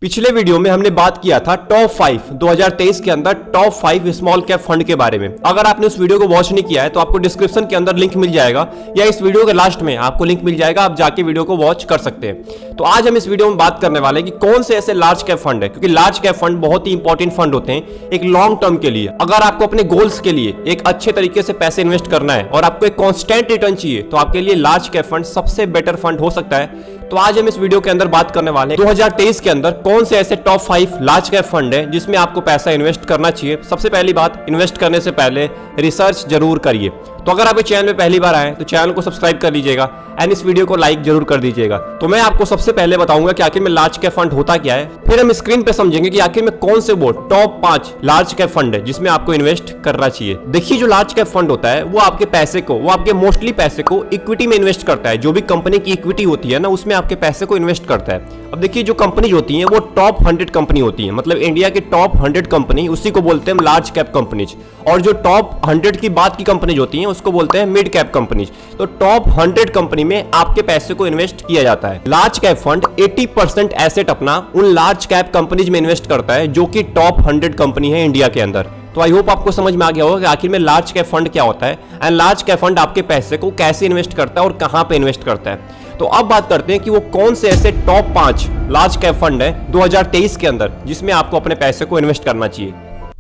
पिछले वीडियो में हमने बात किया था टॉप 5 2023 के अंदर टॉप 5 स्मॉल कैप फंड के बारे में। अगर आपने उस वीडियो को वॉच नहीं किया है तो आपको डिस्क्रिप्शन के अंदर लिंक मिल जाएगा या इस वीडियो के लास्ट में आपको लिंक मिल जाएगा, आप जाके वीडियो को वॉच कर सकते हैं। तो आज हम इस वीडियो में बात करने वाले हैं कि कौन से ऐसे लार्ज कैप फंड है, क्योंकि लार्ज कैप फंड बहुत ही इंपॉर्टेंट फंड होते हैं एक लॉन्ग टर्म के लिए। अगर आपको अपने गोल्स के लिए एक अच्छे तरीके से पैसे इन्वेस्ट करना है और आपको एक कॉन्स्टेंट रिटर्न चाहिए तो आपके लिए लार्ज कैप फंड सबसे बेटर फंड हो सकता है। तो आज हम इस वीडियो के अंदर बात करने वाले हैं 2023 के अंदर कौन से ऐसे टॉप 5 लार्ज कैप फंड है जिसमें आपको पैसा इन्वेस्ट करना चाहिए। सबसे पहली बात, इन्वेस्ट करने से पहले रिसर्च जरूर करिए। तो अगर आप इस चैनल में पहली बार आए तो चैनल को सब्सक्राइब कर लीजिएगा एंड इस वीडियो को लाइक जरूर कर दीजिएगा। तो मैं आपको सबसे पहले बताऊंगा कि आखिर में लार्ज कैप फंड होता क्या है, फिर हम स्क्रीन पे समझेंगे कि आखिर में कौन से वो टॉप 5 लार्ज कैप फंड है जिसमें आपको इन्वेस्ट करना चाहिए। देखिए, जो लार्ज कैप फंड होता है वो आपके पैसे को, वो आपके मोस्टली पैसे को इक्विटी में इन्वेस्ट करता है। जो भी कंपनी की इक्विटी होती है ना, उसमें आपके पैसे को इन्वेस्ट करता है। अब देखिए, जो कंपनी होती है वो टॉप 100 कंपनी होती है, मतलब इंडिया की टॉप 100 कंपनी, उसी को बोलते हैं लार्ज कैप कंपनीज। और जो टॉप 100 की बात की कंपनीज होती हैं उसको बोलते हैं मिड कैप कंपनीज। तो टॉप 100 कंपनी में आपके पैसे को इन्वेस्ट किया जाता है। लार्ज कैप फंड 80% एसेट अपना उन लार्ज कैप कंपनीज में इन्वेस्ट करता है जो कि टॉप 100 कंपनी है इंडिया के अंदर। तो आई होप आपको समझ में आ गया होगा कि आखिर में लार्ज कैप फंड क्या होता है एंड लार्ज कैप फंड आपके पैसे को कैसे इन्वेस्ट करता है और कहां पे इन्वेस्ट करता है। तो अब बात करते हैं कि वो कौन से ऐसे टॉप 5 लार्ज कैप फंड है 2023 के अंदर जिसमें आपको अपने पैसे को इन्वेस्ट करना चाहिए।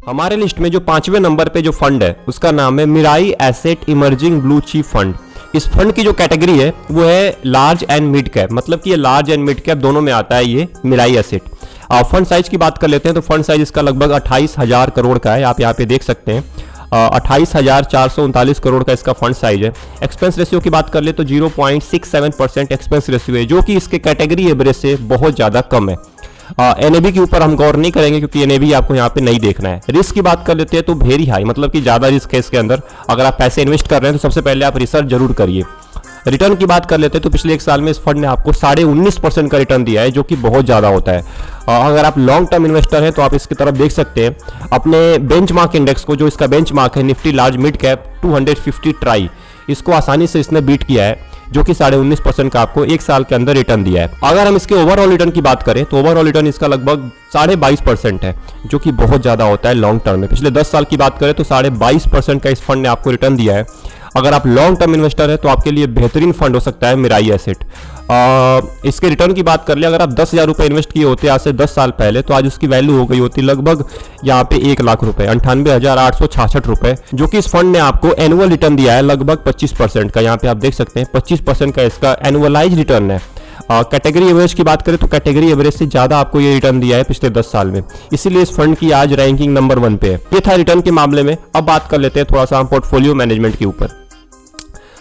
हमारे लिस्ट में जो 5वें नंबर पे जो फंड है उसका नाम है Mirae asset emerging blue chip fund. इस फंड की जो कैटेगरी है वो है लार्ज एंड मिड कैप, मतलब कि ये लार्ज एंड मिड कैप दोनों में आता है ये मिराई एसेट। फंड साइज की बात कर लेते हैं तो फंड साइज इसका लगभग 28,000 करोड़ का है। आप यहाँ पे देख सकते हैं 28,439 करोड़ का इसका फंड साइज है। एक्सपेंस रेशियो की बात कर ले तो 0.67% एक्सपेंस रेशियो है, जो कि इसके कैटेगरी एवरेज से बहुत ज़्यादा कम है। एनएबी के ऊपर हम गौर नहीं करेंगे क्योंकि एनएबी आपको यहाँ पे नहीं देखना है। रिस्क की बात कर लेते हैं तो वेरी हाई, मतलब कि ज़्यादा रिस्क है इसके अंदर। अगर आप पैसे इन्वेस्ट कर रहे हैं तो सबसे पहले आप रिसर्च जरूर करिए। रिटर्न की बात कर लेते हैं तो पिछले एक साल में इस फंड ने आपको 19.5% का रिटर्न दिया है, जो कि बहुत ज़्यादा होता है। अगर आप लॉन्ग टर्म इन्वेस्टर हैं तो आप इसकी तरफ देख सकते हैं अपने बेंचमार्क इंडेक्स को, जो इसका बेंचमार्क है Nifty large mid cap 250 try, इसको आसानी से इसने बीट किया है, जो कि 19.5% का आपको एक साल के अंदर रिटर्न दिया है। अगर हम इसके ओवरऑल रिटर्न की बात करें तो ओवरऑल रिटर्न इसका लगभग 22.5% है, जो कि बहुत ज़्यादा होता है लॉन्ग टर्म में। पिछले 10 साल की बात करें तो 22.5% का इस फंड ने आपको रिटर्न दिया है। अगर आप लॉन्ग टर्म इन्वेस्टर है तो आपके लिए बेहतरीन फंड हो सकता है मिराई एसेट। इसके रिटर्न की बात कर ले, अगर आप 10,000 रुपये इन्वेस्ट किए होते आज से 10 साल पहले तो आज उसकी वैल्यू हो गई होती लगभग यहाँ पे 1 लाख रुपए, 98,866 रुपए, जो कि इस फंड ने आपको एनुअल रिटर्न दिया है लगभग 25% का। यहाँ पे आप देख सकते हैं 25% का इसका एनुअलाइज रिटर्न है। कैटेगरी एवरेज की बात करें तो कैटेगरी एवरेज से ज़्यादा आपको ये रिटर्न दिया है पिछले 10 साल में, इसीलिए इस फंड की आज रैंकिंग नंबर 1 पे है। ये था रिटर्न के मामले में। अब बात कर लेते हैं थोड़ा सा हम पोर्टफोलियो मैनेजमेंट के ऊपर।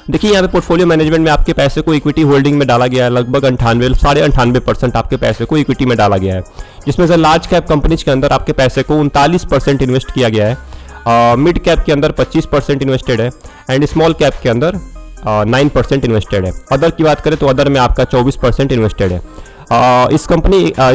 देखिए, यहाँ पे पोर्टफोलियो मैनेजमेंट में आपके पैसे को इक्विटी होल्डिंग में डाला गया है, लगभग 98.5% आपके पैसे को इक्विटी में डाला गया है, जिसमें से लार्ज कैप कंपनीज के अंदर आपके पैसे को 39% इन्वेस्ट किया गया है, मिड कैप के अंदर 25% इन्वेस्टेड है एंड स्मॉल कैप के अंदर 9% इन्वेस्टेड है। अदर की बात करें तो अदर में आपका 24% इन्वेस्टेड है। इस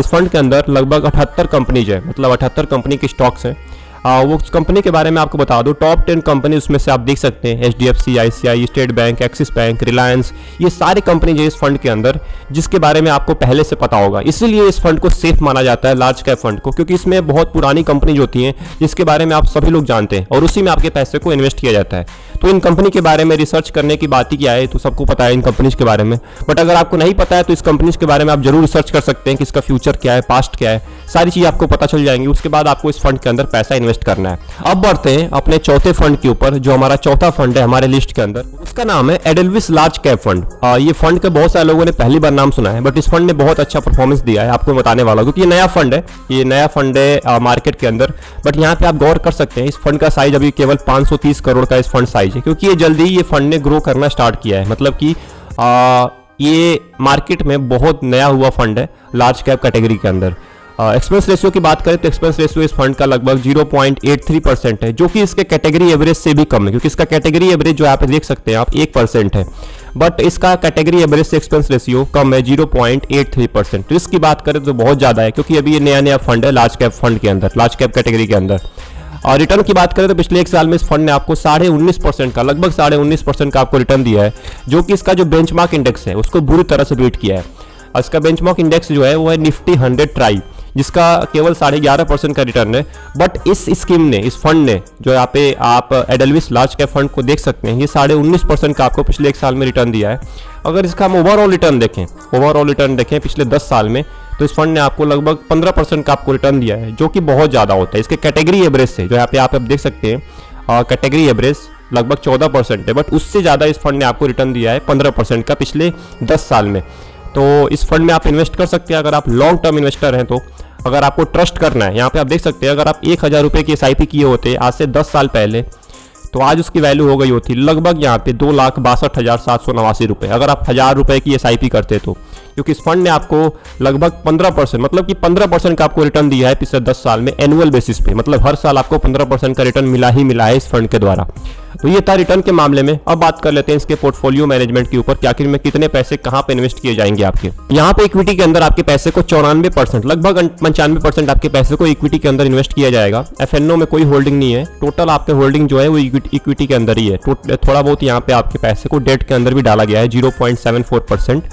फंड के अंदर लगभग 78 कंपनीज है, मतलब 78 कंपनी के स्टॉक्स हैं। वो कंपनी के बारे में आपको बता दूं, टॉप 10 कंपनी उसमें से आप देख सकते हैं HDFC, ICICI, state bank, axis bank, Reliance, ये सारी कंपनी है इस फंड के अंदर, जिसके बारे में आपको पहले से पता होगा। इसीलिए इस फंड को सेफ माना जाता है लार्ज कैप फंड को, क्योंकि इसमें बहुत पुरानी कंपनीज होती हैं जिसके बारे में आप सभी लोग जानते हैं और उसी में आपके पैसे को इन्वेस्ट किया जाता है। तो इन कंपनी के बारे में रिसर्च करने की बात ही क्या है, तो सबको पता है इन कंपनीज के बारे में। बट अगर आपको नहीं पता है तो इस कंपनीज के बारे में आप जरूर रिसर्च कर सकते हैं कि इसका फ्यूचर क्या है, पास्ट क्या है, सारी चीज़ आपको पता चल जाएंगी। उसके बाद आपको इस फंड के अंदर पैसा इन्वेस्ट करना है। अब बढ़ते हैं अपने चौथे फंड के ऊपर, जो हमारा चौथा फंड है हमारे लिस्ट के अंदर, उसका नाम है एडेलविस लार्ज कैप फंड। ये फंड के बहुत सारे लोगों ने पहली बार नाम सुना है, बट इस फंड ने बहुत अच्छा परफॉर्मेंस दिया है, आपको बताने वाला हूं, क्योंकि ये नया फंड है, ये नया फंड है मार्केट के अंदर। बट यहाँ पे आप गौर कर सकते हैं इस फंड का साइज अभी केवल 530 करोड़ का इस फंड साइज है, क्योंकि ये जल्दी ये फंड ने ग्रो करना स्टार्ट किया है। मतलब कि ये मार्केट में बहुत नया हुआ फंड है लार्ज कैप कैटेगरी के अंदर। एक्सपेंस रेशियो की बात करें तो एक्सपेंस रेशियो इस फंड का लगभग 0.83% है, जो कि इसके कैटेगरी एवरेज से भी कम है, क्योंकि इसका कैटेगरी एवरेज जो आप देख सकते हैं आप 1% है, बट इसका कैटेगरी एवरेज से एक्सपेंस रेशियो कम है 0.83%। रिस्क की बात करें तो बहुत ज़्यादा है, क्योंकि अभी ये नया नया फंड है लार्ज कैप फंड के अंदर, लार्ज कैप कैटेगरी के अंदर। और रिटर्न की बात करें तो पिछले एक साल में इस फंड ने आपको 19.5% का, लगभग 19.5% का आपको रिटर्न दिया है, जो कि इसका जो बेंचमार्क इंडेक्स है उसको बुरी तरह से बीट किया है। इसका बेंचमार्क इंडेक्स जो है वो है निफ्टी 100 ट्राई, जिसका केवल 11.5% का रिटर्न है। बट इस स्कीम ने, इस फंड ने, जो यहाँ पे आप एडलविस लार्ज कैप फंड को देख सकते हैं, ये 19.5% का आपको पिछले 1 साल में रिटर्न दिया है। अगर इसका हम ओवरऑल रिटर्न देखें पिछले 10 साल में, तो इस फंड ने आपको लगभग 15% का आपको रिटर्न दिया है, जो कि बहुत ज़्यादा होता है। इसके कैटेगरी एवरेज से, जो यहाँ पे आप देख सकते हैं, कैटेगरी एवरेज लगभग 14% है, बट उससे ज़्यादा इस फंड ने आपको रिटर्न दिया है 15% का पिछले 10 साल में। तो इस फंड में आप इन्वेस्ट कर सकते हैं अगर आप लॉन्ग टर्म इन्वेस्टर हैं। तो अगर आपको ट्रस्ट करना है, यहाँ पे आप देख सकते हैं, अगर आप 1000 रुपये की SIP किए होते आज से 10 साल पहले, तो आज उसकी वैल्यू हो गई होती लगभग यहाँ पे 2,62,789 रुपये, अगर आप 1000 रुपये की SIP करते तो। क्योंकि इस फंड ने आपको लगभग 15%, मतलब कि 15% का आपको रिटर्न दिया है पिछले 10 साल में एनुअल बेसिस पे, मतलब हर साल आपको 15% का रिटर्न मिला है इस फंड के द्वारा। तो ये था रिटर्न के मामले में। अब बात कर लेते हैं इसके पोर्टफोलियो मैनेजमेंट के ऊपर कि आखिर में कितने पैसे कहाँ पे इन्वेस्ट किए जाएंगे आपके। यहाँ पे इक्विटी के अंदर आपके पैसे को 94%, लगभग 95% आपके पैसे को इक्विटी के अंदर इन्वेस्ट किया जाएगा। FNO में कोई होल्डिंग नहीं है, टोटल आपके होल्डिंग जो है वो इक्विटी के अंदर ही है। थोड़ा बहुत यहाँ पे आपके पैसे को डेट के अंदर भी डाला गया है 0.74%,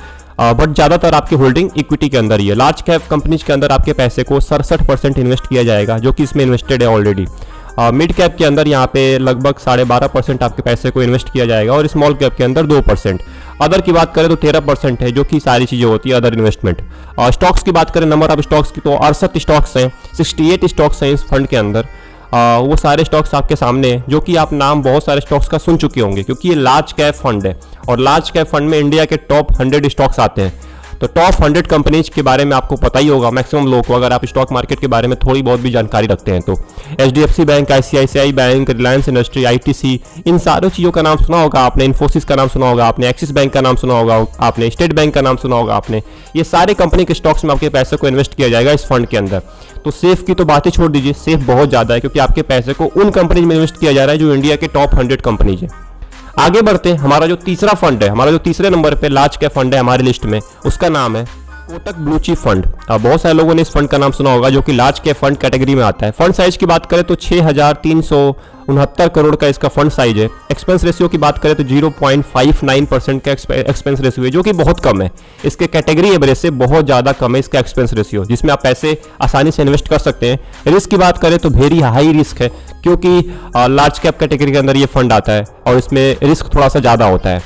बट ज़्यादातर आपकी होल्डिंग इक्विटी के अंदर ही है। लार्ज कैप कंपनीज के अंदर आपके पैसे को 67% इन्वेस्ट किया जाएगा, जो कि इसमें इन्वेस्टेड है ऑलरेडी। मिड कैप के अंदर यहाँ पे लगभग 12.5% आपके पैसे को इन्वेस्ट किया जाएगा, और स्मॉल कैप के अंदर 2%। अदर की बात करें तो 13% है, जो कि सारी चीज़ें होती है अदर इन्वेस्टमेंट। स्टॉक्स की बात करें, नंबर ऑफ स्टॉक्स की, तो 68 स्टॉक्स हैं, 68 स्टॉक्स हैं इस फंड के अंदर। वो सारे स्टॉक्स आपके सामने हैं, जो कि आप नाम बहुत सारे स्टॉक्स का सुन चुके होंगे, क्योंकि ये लार्ज कैप फंड है, और लार्ज कैप फंड में इंडिया के टॉप 100 स्टॉक्स आते हैं। तो टॉप 100 कंपनीज के बारे में आपको पता ही होगा मैक्सिमम लोगों को, अगर आप स्टॉक मार्केट के बारे में थोड़ी बहुत भी जानकारी रखते हैं तो। HDFC bank, ICICI bank, Reliance industry, ITC, इन सारी चीज़ों का नाम सुना होगा आपने। इन्फोसिस का नाम सुना होगा आपने, एक्सिस बैंक का नाम सुना होगा आपने, स्टेट बैंक का नाम सुना होगा आपने। ये सारे कंपनी के स्टॉक्स में आपके पैसे को इन्वेस्ट किया जाएगा इस फंड के अंदर। तो सेफ की तो बात ही छोड़ दीजिए, सेफ बहुत ज़्यादा है, क्योंकि आपके पैसे को उन कंपनीज में इन्वेस्ट किया जा रहा है जो इंडिया के टॉप 100 कंपनीज है। आगे बढ़ते हैं, हमारा जो तीसरा फंड है, हमारा जो तीसरे नंबर पे लार्ज कैप फंड है हमारी लिस्ट में, उसका नाम है कोटक ब्लू चिप फंड। बहुत सारे लोगों ने इस फंड का नाम सुना होगा, जो कि लार्ज कैप फंड कैटेगरी में आता है। फंड साइज की बात करें तो 6,369 करोड़ का इसका फंड साइज है। एक्सपेंस रेशियो की बात करें तो 0.59% का एक्सपेंस रेशियो है, जो कि बहुत कम है। इसके कैटेगरी एवरेज से बहुत ज़्यादा कम है इसका एक्सपेंस रेशियो, जिसमें आप पैसे आसानी से इन्वेस्ट कर सकते हैं। रिस्क की बात करें तो वेरी हाई रिस्क है, क्योंकि लार्ज कैप कैटेगरी के अंदर ये फंड आता है, और इसमें रिस्क थोड़ा सा ज़्यादा होता है।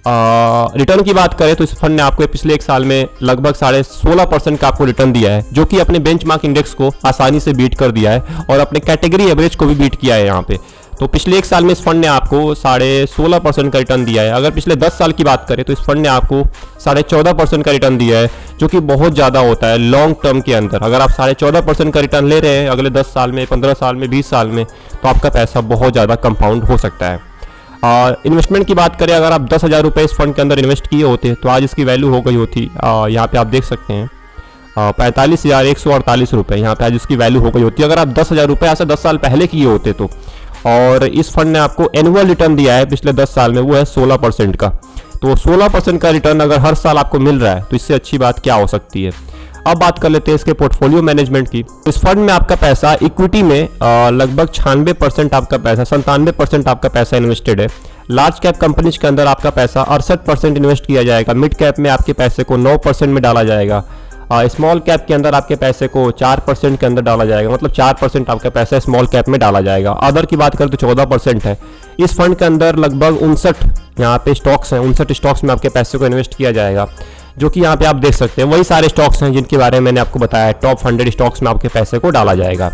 रिटर्न की बात करें तो इस फंड ने आपको पिछले 1 साल में लगभग 16.5% का आपको रिटर्न दिया है, जो कि अपने बेंचमार्क इंडेक्स को आसानी से बीट कर दिया है, और अपने कैटेगरी एवरेज को भी बीट किया है यहाँ पे। तो पिछले 1 साल में इस फंड ने आपको 16.5% का रिटर्न दिया है। अगर पिछले 10 साल की बात करें तो इस फंड ने आपको 14.5% का रिटर्न दिया है, जो कि बहुत ज़्यादा होता है लॉन्ग टर्म के अंदर। अगर आप 14.5% का रिटर्न ले रहे हैं अगले 10 साल में, 15 साल में, 20 साल में, तो आपका पैसा बहुत ज़्यादा कंपाउंड हो सकता है। इन्वेस्टमेंट की बात करें, अगर आप 10,000 रुपये इस फंड के अंदर इन्वेस्ट किए होते तो आज इसकी वैल्यू हो गई होती, यहाँ पे आप देख सकते हैं 45,148 रुपये, यहाँ पे आज इसकी वैल्यू हो गई होती अगर आप 10,000 रुपये आज से 10 साल पहले किए होते तो। और इस फंड ने आपको एनुअल रिटर्न दिया है पिछले 10 साल में, वो है 16% का। तो 16% का रिटर्न अगर हर साल आपको मिल रहा है तो इससे अच्छी बात क्या हो सकती है। अब बात कर लेते हैं इसके पोर्टफोलियो मैनेजमेंट की। इस फंड में आपका पैसा इक्विटी में लगभग 96% आपका पैसा, 97% आपका पैसा इन्वेस्टेड है। लार्ज कैप कंपनीज के अंदर आपका पैसा 68% इन्वेस्ट किया जाएगा। मिड कैप में आपके पैसे को 9% में डाला जाएगा। स्मॉल कैप के अंदर आपके पैसे को 4% के अंदर डाला जाएगा, मतलब 4% आपका पैसा स्मॉल कैप में डाला जाएगा। अदर की बात करें तो 14% है। इस फंड के अंदर लगभग 59 यहाँ पे स्टॉक्स हैं, 59 स्टॉक्स में आपके पैसे को इन्वेस्ट किया जाएगा, जो कि यहाँ पे आप देख सकते हैं वही सारे स्टॉक्स हैं जिनके बारे में मैंने आपको बताया। टॉप 100 स्टॉक्स में आपके पैसे को डाला जाएगा।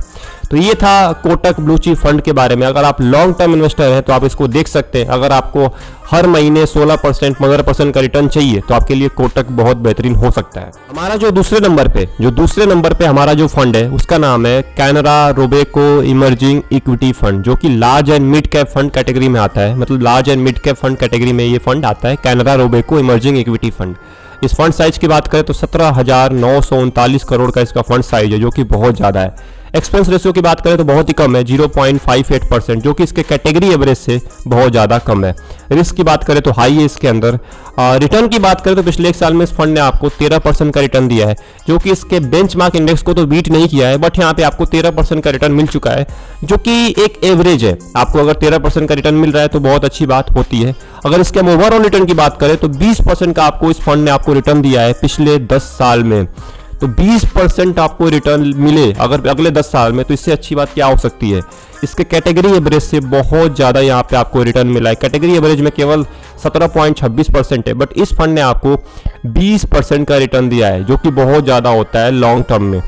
तो ये था कोटक ब्लू चिप फंड के बारे में। अगर आप लॉन्ग टर्म इन्वेस्टर हैं तो आप इसको देख सकते हैं। अगर आपको हर महीने 16% 15% का रिटर्न चाहिए तो आपके लिए कोटक बहुत बेहतरीन हो सकता है। हमारा जो दूसरे नंबर पे हमारा जो फंड है उसका नाम है Canara Robeco emerging equity fund, जो कि large and mid cap fund category में आता है। मतलब large and mid cap fund category में ये फंड आता है, Canara Robeco emerging equity fund. इस फंड साइज की बात करें तो 17,939 करोड़ का इसका फंड साइज है, जो कि बहुत ज़्यादा है। एक्सपेंस रेशियो की बात करें तो बहुत ही कम है 0.58%, जो कि इसके कैटेगरी एवरेज से बहुत ज़्यादा कम है। रिस्क की बात करें तो हाई है इसके अंदर। रिटर्न की बात करें तो पिछले एक साल में इस फंड ने आपको 13% का रिटर्न दिया है, जो कि इसके बेंचमार्क इंडेक्स को तो बीट नहीं किया है, बट यहाँ पे आपको 13% का रिटर्न मिल चुका है, जो कि एक एवरेज है। आपको अगर 13% का रिटर्न मिल रहा है तो बहुत अच्छी बात होती है। अगर इसके हम ओवरऑल रिटर्न की बात करें तो 20% का आपको इस फंड ने आपको रिटर्न दिया है पिछले 10 साल में। तो 20% आपको रिटर्न मिले अगर अगले 10 साल में, तो इससे अच्छी बात क्या हो सकती है। इसके कैटेगरी एवरेज से बहुत ज़्यादा यहाँ पे आपको रिटर्न मिला है। कैटेगरी एवरेज में केवल 17.26% है, बट इस फंड ने आपको 20% का रिटर्न दिया है, जो कि बहुत ज़्यादा होता है लॉन्ग टर्म में।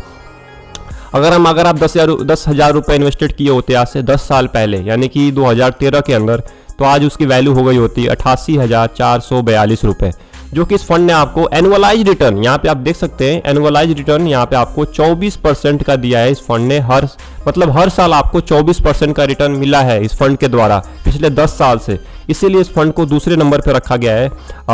अगर आप 10,000 रुपये इन्वेस्टेड किए होते आज से 10 साल पहले, यानी कि 2013 के अंदर, तो आज उसकी वैल्यू हो गई होती 88,442 रुपये, जो कि इस फंड ने आपको एनुअलाइज रिटर्न, यहाँ पे आप देख सकते हैं एनुअलाइज रिटर्न यहाँ पे आपको 24% का दिया है। इस फंड ने हर साल आपको 24% का रिटर्न मिला है इस फंड के द्वारा पिछले 10 साल से। इसीलिए इस फंड को दूसरे नंबर पे रखा गया है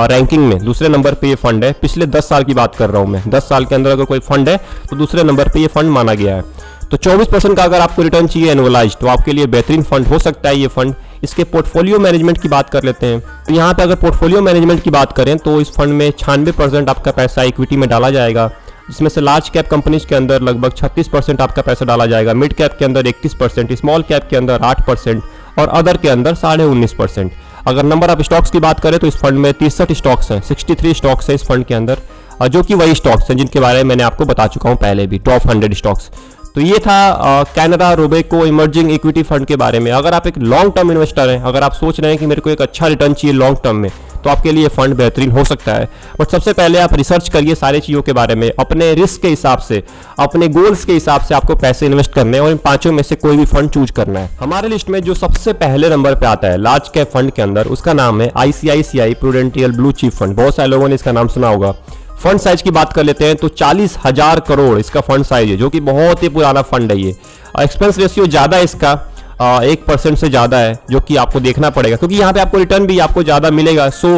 रैंकिंग में, दूसरे नंबर पे ये फंड है। पिछले 10 साल की बात कर रहा हूँ मैं, 10 साल के अंदर अगर कोई फंड है तो दूसरे नंबर पे ये फंड माना गया है। तो 24% का अगर आपको रिटर्न चाहिए एनुअलाइज, तो आपके लिए बेहतरीन फंड हो सकता है ये फंड। इसके पोर्टफोलियो मैनेजमेंट की बात कर लेते हैं, तो यहाँ पे अगर पोर्टफोलियो मैनेजमेंट की बात करें तो इस फंड में 96% आपका पैसा इक्विटी में डाला जाएगा, जिसमें से लार्ज कैप कंपनीज के अंदर लगभग 36% आपका पैसा डाला जाएगा, मिड कैप के अंदर 31%, स्मॉल कैप के अंदर 8% और अदर के अंदर 19.5%। अगर नंबर ऑफ स्टॉक्स की बात करें तो इस फंड में 63 स्टॉक्स हैं, 63 स्टॉक्स हैं इस फंड के अंदर, जो कि वही स्टॉक्स हैं जिनके बारे में मैंने आपको बता चुका हूँ पहले भी, टॉप 100 स्टॉक्स। तो ये था Canara Robeco emerging equity fund के बारे में। अगर आप एक लॉन्ग टर्म इन्वेस्टर हैं, अगर आप सोच रहे हैं कि मेरे को एक अच्छा रिटर्न चाहिए लॉन्ग टर्म में, तो आपके लिए फंड बेहतरीन हो सकता है। बट सबसे पहले आप रिसर्च करिए सारी चीज़ों के बारे में, अपने रिस्क के हिसाब से, अपने गोल्स के हिसाब से आपको पैसे इन्वेस्ट करने हैं और इन पांचों में से कोई भी फंड चूज करना है। हमारे लिस्ट में जो सबसे पहले नंबर पे आता है लार्ज कैप फंड के अंदर, उसका नाम है ICICI प्रूडेंटियल ब्लू चिप फंड। बहुत सारे लोगों ने इसका नाम सुना होगा। फंड साइज की बात कर लेते हैं तो 40,000 करोड़ इसका फंड साइज है, जो कि बहुत ही पुराना फंड है ये। एक्सपेंस रेशियो ज़्यादा है इसका, 1% से ज़्यादा है, जो कि आपको देखना पड़ेगा क्योंकि यहाँ पे आपको रिटर्न भी आपको ज़्यादा मिलेगा। सो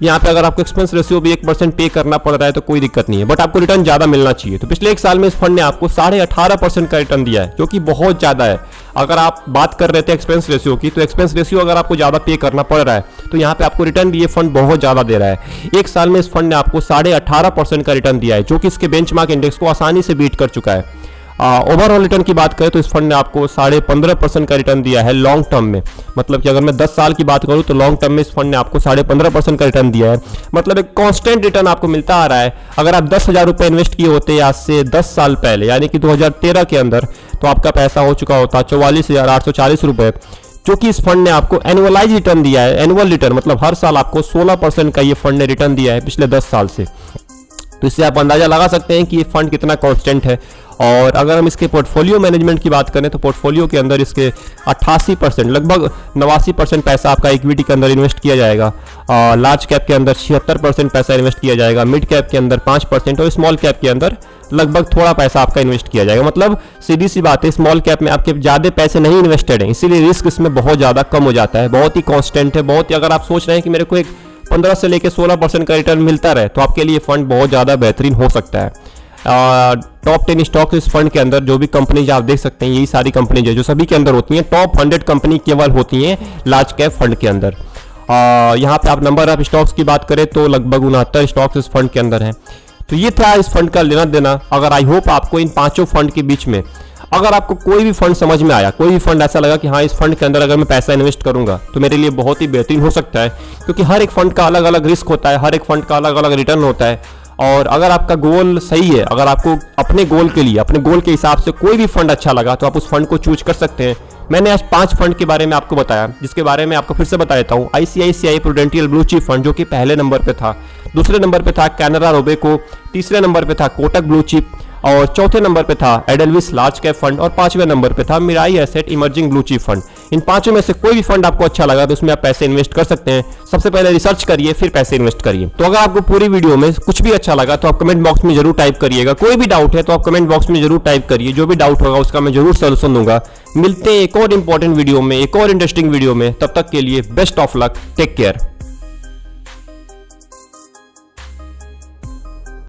यहाँ पे अगर आपको एक्सपेंस रेशियो भी 1% पे करना पड़ रहा है तो कोई दिक्कत नहीं है, बट आपको रिटर्न ज़्यादा मिलना चाहिए। तो पिछले एक साल में इस फंड ने आपको 18.5% का रिटर्न दिया है, जो कि बहुत ज़्यादा है। अगर आप बात कर रहे थे एक्सपेंस रेशियो की, तो एक्सपेंस रेशियो अगर आपको ज़्यादा पे करना पड़ रहा है तो यहाँ पे आपको रिटर्न भी ये फंड बहुत ज़्यादा दे रहा है। एक साल में इस फंड ने आपको 18.5% का रिटर्न दिया है, जो कि इसके बेंचमार्क इंडेक्स को आसानी से बीट कर चुका है। ओवरऑल रिटर्न की बात करें तो इस फंड ने आपको 15.5% का रिटर्न दिया है लॉन्ग टर्म में। मतलब कि अगर मैं 10 साल की बात करूं तो लॉन्ग टर्म में इस फंड ने आपको 15.5% का रिटर्न दिया है। मतलब एक कांस्टेंट रिटर्न आपको मिलता आ रहा है। अगर आप 10,000 रुपये इन्वेस्ट किए होते आज से 10 साल पहले, यानी कि 2013 के अंदर, तो आपका पैसा हो चुका होता 44,840 रुपये, जो कि इस फंड ने आपको एनुअलाइज रिटर्न दिया है। एनुअल रिटर्न मतलब हर साल आपको 16% का ये फंड ने रिटर्न दिया है पिछले 10 साल से। तो इससे आप अंदाजा लगा सकते हैं कि ये फंड कितना कांस्टेंट है। और अगर हम इसके पोर्टफोलियो मैनेजमेंट की बात करें तो पोर्टफोलियो के अंदर इसके 88%, लगभग 89% पैसा आपका इक्विटी के अंदर इन्वेस्ट किया जाएगा। लार्ज कैप के अंदर 76% पैसा इन्वेस्ट किया जाएगा, मिड कैप के अंदर 5% और स्मॉल कैप के अंदर लगभग थोड़ा पैसा आपका इन्वेस्ट किया जाएगा। मतलब सीधी सी बात है, स्मॉल कैप में आपके ज़्यादा पैसे नहीं इन्वेस्टेड हैं, इसीलिए रिस्क इसमें बहुत ज़्यादा कम हो जाता है। बहुत ही कॉन्स्टेंट है, बहुत ही, अगर आप सोच रहे हैं कि मेरे को एक 15 से लेकर 16% का रिटर्न मिलता रहे, तो आपके लिए फंड बहुत ज़्यादा बेहतरीन हो सकता है। टॉप 10 स्टॉक इस फंड के अंदर जो भी कंपनीज आप देख सकते हैं, यही सारी कंपनीज है जो सभी के अंदर होती हैं। टॉप 100 कंपनी केवल होती हैं लार्ज कैप फंड के अंदर। यहाँ पे आप नंबर ऑफ स्टॉक्स की बात करें तो लगभग 69 स्टॉक्स इस फंड के अंदर हैं। तो ये था इस फंड का लेना देना। अगर आई होप आपको इन पांचों फंड के बीच में अगर आपको कोई भी फंड समझ में आया, कोई भी फंड ऐसा लगा कि हाँ इस फंड के अंदर अगर मैं पैसा इन्वेस्ट करूंगा तो मेरे लिए बहुत ही बेहतरीन हो सकता है, क्योंकि हर एक फंड का अलग अलग रिस्क होता है, हर एक फंड का अलग अलग रिटर्न होता है। और अगर आपका गोल सही है, अगर आपको अपने गोल के लिए, अपने गोल के हिसाब से कोई भी फंड अच्छा लगा तो आप उस फंड को चूज कर सकते हैं। मैंने आज 5 फंड के बारे में आपको बताया, जिसके बारे में आपको फिर से बता देता हूँ। ICICI प्रूडेंटियल ब्लू चिप फंड, जो कि पहले नंबर पे था। दूसरे नंबर पे था कैनरा रोबेको, तीसरे नंबर पे था कोटक ब्लू चिप, और चौथे नंबर पे था एडेलविस लार्ज कैप फंड, और 5वें नंबर पे था Mirae asset emerging blue chip fund. इन पांचों में से कोई भी फंड आपको अच्छा लगा तो उसमें आप पैसे इन्वेस्ट कर सकते हैं। सबसे पहले रिसर्च करिए, फिर पैसे इन्वेस्ट करिए। तो अगर आपको पूरी वीडियो में कुछ भी अच्छा लगा तो आप कमेंट बॉक्स में जरूर टाइप करिएगा। कोई भी डाउट है तो आप कमेंट बॉक्स में जरूर टाइप करिए, जो भी डाउट होगा उसका मैं जरूर सॉल्यूशन दूंगा। मिलते हैं एक और इंपॉर्टेंट वीडियो में, एक और इंटरेस्टिंग वीडियो में। तब तक के लिए best of luck, take care.